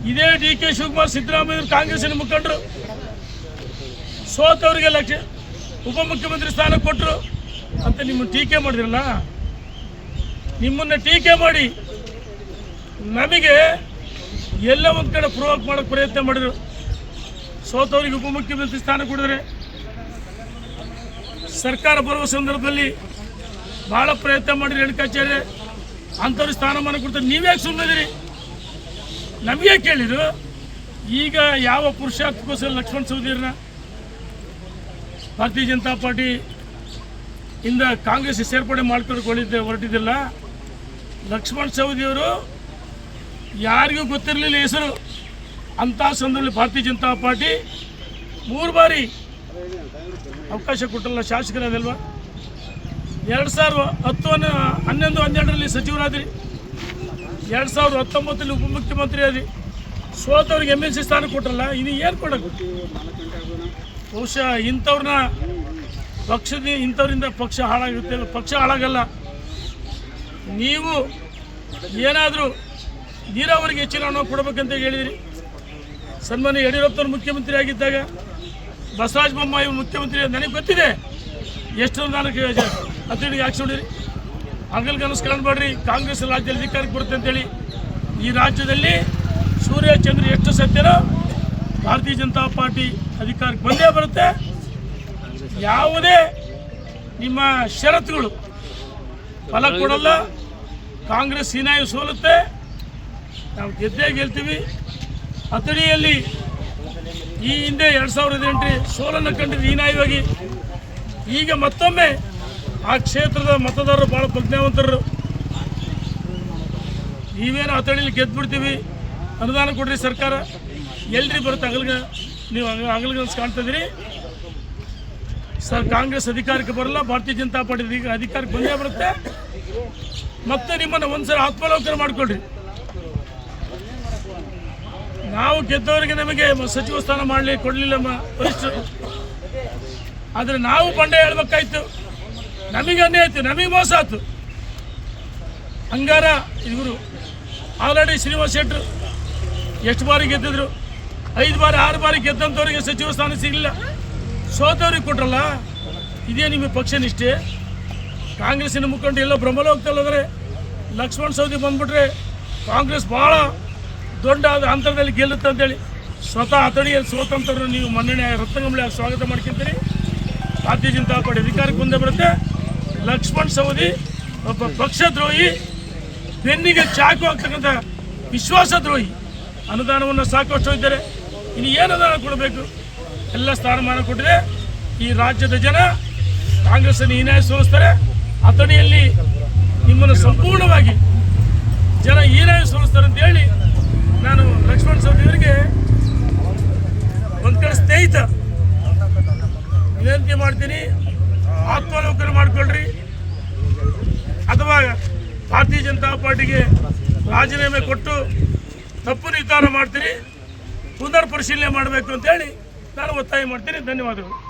ಇದೇ DK ಶಿವಕುಮಾರ್ ಸಿದ್ದರಾಮಯ್ಯ ಕಾಂಗ್ರೆಸ್ಸಿನ ಮುಖಂಡರು ಸೋತವರಿಗೆ ಉಪಮುಖ್ಯಮಂತ್ರಿ ಸ್ಥಾನ ಕೊಟ್ಟರು ಅಂತ ನಿಮ್ಮನ್ನು ಟೀಕೆ ಮಾಡಿದ್ರಲ್ಲ. ನಿಮ್ಮನ್ನು ಟೀಕೆ ಮಾಡಿ ನಮಗೆ ಎಲ್ಲ ಒಂದು ಕಡೆ ಪ್ರೊವೋಕ್ ಮಾಡೋಕ್ಕೆ ಪ್ರಯತ್ನ ಮಾಡಿದ್ರು. ಸೋತವರಿಗೆ ಉಪಮುಖ್ಯಮಂತ್ರಿ ಸ್ಥಾನ ಕೊಡಿದ್ರೆ ಸರ್ಕಾರ ಬರುವ ಸಂದರ್ಭದಲ್ಲಿ ಭಾಳ ಪ್ರಯತ್ನ ಮಾಡಿರಿ ರೇಣುಕಾಚಾರ್ಯ ಅಂಥವ್ರಿಗೆ ಸ್ಥಾನಮಾನ ಕೊಡ್ತಾರೆ. ನೀವ್ಯಾಕೆ ಸುಮ್ಮನಿದ್ದೀರಿ? ನಮಗೆ ಕೇಳಿದ್ರು. ಈಗ ಯಾವ ಪುರುಷಾರ್ಥಕ್ಕೋಸ್ಕರ ಲಕ್ಷ್ಮಣ ಸವದಿಯವ್ರನ್ನ ಭಾರತೀಯ ಜನತಾ ಪಾರ್ಟಿ ಇಂದ ಕಾಂಗ್ರೆಸ್ ಸೇರ್ಪಡೆ ಮಾಡ್ಕೊಂಡು ಹೊರಟಿದ್ದಿಲ್ಲ. ಲಕ್ಷ್ಮಣ ಸವದಿಯವರು ಯಾರಿಗೂ ಗೊತ್ತಿರಲಿಲ್ಲ ಹೆಸರು. ಅಂಥ ಸಂದರ್ಭದಲ್ಲಿ ಭಾರತೀಯ ಜನತಾ ಪಾರ್ಟಿ 3 ಬಾರಿ ಅವಕಾಶ ಕೊಟ್ಟಲ್ಲ, ಶಾಸಕರಾದಲ್ವಾ. 2010, 11, 12ರಲ್ಲಿ ಸಚಿವರಾದ್ರಿ, 2019ರಲ್ಲಿ ಉಪಮುಖ್ಯಮಂತ್ರಿ ಆದ್ರಿ. ಸೋತವ್ರಿಗೆ MLC ಸ್ಥಾನ ಕೊಟ್ಟರಲ್ಲ, ಇನ್ನು ಏನು ಕೊಡೋದು? ಬಹುಶಃ ಇಂಥವ್ರನ್ನ ಇಂಥವ್ರಿಂದ ಪಕ್ಷ ಹಾಳಾಗುತ್ತೆ. ಪಕ್ಷ ಹಾಳಾಗಲ್ಲ. ನೀವು ಏನಾದರೂ ನೀರಾವರಿಗೆ ಹೆಚ್ಚಿನ ಹಣ ಕೊಡಬೇಕಂತ ಹೇಳಿದಿರಿ. ಸನ್ಮಾನ್ಯ ಯಡಿಯೂರಪ್ಪನವರು ಮುಖ್ಯಮಂತ್ರಿ ಆಗಿದ್ದಾಗ ಬಸವರಾಜ ಬೊಮ್ಮಾಯಿ ಮುಖ್ಯಮಂತ್ರಿ, ನನಗೆ ಗೊತ್ತಿದೆ ಎಷ್ಟು ನಾನು ಹತ್ತಿರಗೆ ಹಾಕ್ಸ್ಕೊಂಡಿರಿ. ಹಗಲು ಕನಸು ಕಾಣಬೇಡ್ರಿ, ಕಾಂಗ್ರೆಸ್ ರಾಜ್ಯದಲ್ಲಿ ಅಧಿಕಾರಕ್ಕೆ ಬರುತ್ತೆ ಅಂತೇಳಿ. ಈ ರಾಜ್ಯದಲ್ಲಿ ಸೂರ್ಯ ಚಂದ್ರ ಎಷ್ಟು ಸತ್ಯನೋ ಭಾರತೀಯ ಜನತಾ ಪಾರ್ಟಿ ಅಧಿಕಾರಕ್ಕೆ ಬಂದೇ ಬರುತ್ತೆ. ಯಾವುದೇ ನಿಮ್ಮ ಷರತ್ತುಗಳು ಫಲ ಕೊಡಲ್ಲ. ಕಾಂಗ್ರೆಸ್ ಹೀನಾಯು ಸೋಲುತ್ತೆ, ನಾವು ಗೆದ್ದೇ ಗೆಲ್ತೀವಿ. ಅಥಣಿಯಲ್ಲಿ ಈ ಹಿಂದೆ 2008 ಸೋಲನ್ನು ಕಂಡಿದ್ದು ಹೀನಾಯವಾಗಿ. ಈಗ ಮತ್ತೊಮ್ಮೆ ಆ ಕ್ಷೇತ್ರದ ಮತದಾರರು ಭಾಳ ಪ್ರಜ್ಞಾವಂತರು. ನೀವೇನು ಅಥಣಿಯಲ್ಲಿ ಗೆದ್ದುಬಿಡ್ತೀವಿ, ಅನುದಾನ ಕೊಡ್ರಿ ಸರ್ಕಾರ, ಎಲ್ರಿ ಬರುತ್ತೆ ನೀವು ಹಗಲುಗನಸು ಕಾಣ್ತಿದ್ದೀರಿ. ಕಾಂಗ್ರೆಸ್ ಅಧಿಕಾರಕ್ಕೆ ಬರಲ್ಲ, ಭಾರತೀಯ ಜನತಾ ಪಾರ್ಟಿ ಅಧಿಕಾರಕ್ಕೆ ಬಂದೇ ಬರುತ್ತೆ. ಮತ್ತೆ ನಿಮ್ಮನ್ನು ಒಂದ್ಸಲ ಆತ್ಮಾವಲೋಕನ ಮಾಡಿಕೊಳ್ರಿ. ನಾವು ಗೆದ್ದವರಿಗೆ ನಮಗೆ ಸಚಿವ ಸ್ಥಾನ ಕೊಡಲಿಲ್ಲ ವರಿಷ್ಠರು. ಆದರೆ ನಾವು ಬಂಡೆ ಹೇಳ್ಬೇಕಾಯ್ತು. ನಮಗೆ ಅನ್ಯಾಯ ಆಯ್ತು, ನಮಗೆ ಮೋಸ ಆಯ್ತು. ಹಂಗಾರ ಇವರು ಆಲ್ರೆಡಿ ಶ್ರೀನಿವಾಸ ಶೆಟ್ಟರು ಎಷ್ಟು ಬಾರಿ ಗೆದ್ದಿದ್ರು? 5 ಬಾರಿ 6 ಬಾರಿ ಗೆದ್ದಂಥವ್ರಿಗೆ ಸಚಿವ ಸ್ಥಾನ ಸಿಗಲಿಲ್ಲ. ಸೋತವ್ರಿಗೆ ಕೊಟ್ರಲ್ಲ. ಇದೇ ನಿಮ್ಮ ಪಕ್ಷ ನಿಷ್ಠೆ. ಕಾಂಗ್ರೆಸ್ಸಿನ ಮುಖಂಡ ಎಲ್ಲ ಭ್ರಮಲೋಕ್ತಲ್ಲಂದರೆ ಲಕ್ಷ್ಮಣ ಸವದಿ ಬಂದ್ಬಿಟ್ರೆ ಕಾಂಗ್ರೆಸ್ ಭಾಳ ದೊಡ್ಡ ಹಂತದಲ್ಲಿ ಗೆಲ್ಲುತ್ತೆ ಅಂತೇಳಿ ಸ್ವತಃ ಅಥಣಿಯಲ್ಲಿ ಸೋತಂಥವ್ರು ನೀವು ಮನ್ನಣೆ ರತ್ನಗಂಬಳಿ ಸ್ವಾಗತ ಮಾಡ್ಕೊಂತೀರಿ. ಭಾರತೀಯ ಜನತಾ ಪಾರ್ಟಿ ಅಧಿಕಾರಕ್ಕೆ ಬಂದೇ ಬರುತ್ತೆ. ಲಕ್ಷ್ಮಣ ಸವದಿ ಒಬ್ಬ ಪಕ್ಷದ್ರೋಹಿ, ಬೆನ್ನಿಗೆ ಚಾಕು ಆಗ್ತಕ್ಕಂಥ ವಿಶ್ವಾಸದ್ರೋಹಿ. ಅನುದಾನವನ್ನು ಸಾಕಷ್ಟು ಇದ್ದಾರೆ, ಇನ್ನು ಏನು ಅನುದಾನ ಕೊಡಬೇಕು? ಎಲ್ಲ ಸ್ಥಾನಮಾನ ಕೊಟ್ಟಿದೆ. ಈ ರಾಜ್ಯದ ಜನ ಕಾಂಗ್ರೆಸ್ಸನ್ನು ಹೀನಾಯ ಸೋಲಿಸ್ತಾರೆ. ಅಥಣಿಯಲ್ಲಿ ನಿಮ್ಮನ್ನು ಸಂಪೂರ್ಣವಾಗಿ ಜನ ಹೀನಾಯ ಸೋಲಿಸ್ತಾರೆ ಅಂತೇಳಿ ನಾನು ಲಕ್ಷ್ಮಣ ಸವದಿಯವರಿಗೆ ಒಂದು ಕಡೆ ಸ್ನೇಹಿತ ವಿನಂತಿ ಮಾಡ್ತೀನಿ. ಆತ್ಮಾವಲೋಕನ ಮಾಡಿಕೊಳ್ಳ್ರಿ, ಅಥವಾ ಭಾರತೀಯ ಜನತಾ ಪಾರ್ಟಿಗೆ ರಾಜೀನಾಮೆ ಕೊಟ್ಟು ತಪ್ಪು ನಿರ್ಧಾರ ಮಾಡ್ತೀರಿ, ಪುನರ್ ಪರಿಶೀಲನೆ ಮಾಡಬೇಕು ಅಂತೇಳಿ ನಾನು ಒತ್ತಾಯ ಮಾಡ್ತೀನಿ. ಧನ್ಯವಾದಗಳು.